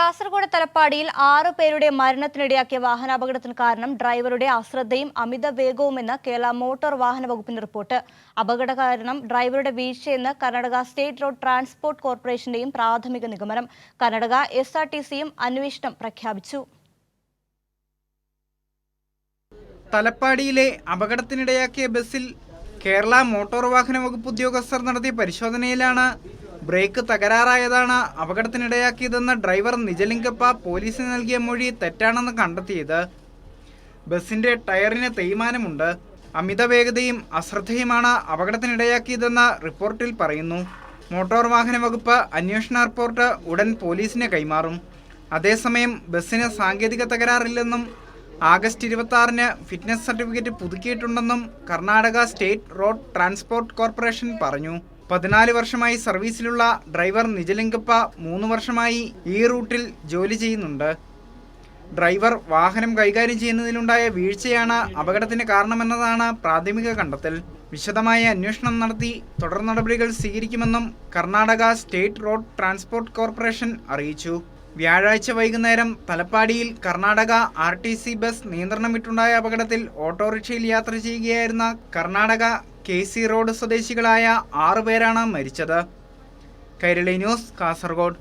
കാസർഗോഡ് തലപ്പാടിയിൽ 6 പേരുടെ മരണത്തിനിടയാക്കിയ വാഹനാപകടത്തിന് കാരണം ഡ്രൈവറുടെ അശ്രദ്ധയും അമിത വേഗവുമെന്ന് കേരള മോട്ടോർ വാഹന വകുപ്പിന്റെ റിപ്പോർട്ട്. അപകട കാരണം ഡ്രൈവറുടെ വീഴ്ചയെന്ന് കർണാടക സ്റ്റേറ്റ് റോഡ് ട്രാൻസ്പോർട്ട് കോർപ്പറേഷന്റെയും പ്രാഥമിക നിഗമനം. കർണാടക SRTCയും അന്വേഷണം പ്രഖ്യാപിച്ചു. തലപ്പാടിയിലെ അപകടത്തിനിടയാക്കിയ ബസ്സിൽ കേരള മോട്ടോർ വാഹന വകുപ്പ് ഉദ്യോഗസ്ഥർ നടത്തിയ പരിശോധനയിലാണ് ബ്രേക്ക് തകരാറായതാണ് അപകടത്തിനിടയാക്കിയതെന്ന് ഡ്രൈവർ നിജലിംഗപ്പ പോലീസിന് നൽകിയ മൊഴി തെറ്റാണെന്ന് കണ്ടെത്തിയത്. ബസിന്റെ ടയറിന് തേയ്മാനമുണ്ട്. അമിത വേഗതയും അശ്രദ്ധയുമാണ് അപകടത്തിനിടയാക്കിയതെന്ന് റിപ്പോർട്ടിൽ പറയുന്നു. മോട്ടോർ വാഹന വകുപ്പ് അന്വേഷണ റിപ്പോർട്ട് ഉടൻ പോലീസിന് കൈമാറും. അതേസമയം ബസ്സിന് സാങ്കേതിക തകരാറില്ലെന്നും ആഗസ്റ്റ് 26-ന് ഫിറ്റ്നസ് സർട്ടിഫിക്കറ്റ് പുതുക്കിയിട്ടുണ്ടെന്നും Karnataka state road transport corporation പറഞ്ഞു. 14 വർഷമായി സർവീസിലുള്ള ഡ്രൈവർ നിജലിംഗപ്പ 3 വർഷമായി ഈ റൂട്ടിൽ ജോലി ചെയ്യുന്നുണ്ട്. ഡ്രൈവർ വാഹനം കൈകാര്യം ചെയ്യുന്നതിലുണ്ടായ വീഴ്ചയാണ് അപകടത്തിന് കാരണമെന്നതാണ് പ്രാഥമിക കണ്ടെത്തൽ. വിശദമായ അന്വേഷണം നടത്തി തുടർ നടപടികൾ സ്വീകരിക്കുമെന്നും Karnataka state road transport corporation അറിയിച്ചു. വ്യാഴാഴ്ച വൈകുന്നേരം തലപ്പാടിയിൽ കർണാടക RTC ബസ് നിയന്ത്രണം വിട്ടുണ്ടായ അപകടത്തിൽ ഓട്ടോറിക്ഷയിൽ യാത്ര ചെയ്യുകയായിരുന്ന കർണാടക KC റോഡ് സ്വദേശികളായ 6 പേരാണ് മരിച്ചത്. കൈരളി ന്യൂസ്, കാസർഗോഡ്.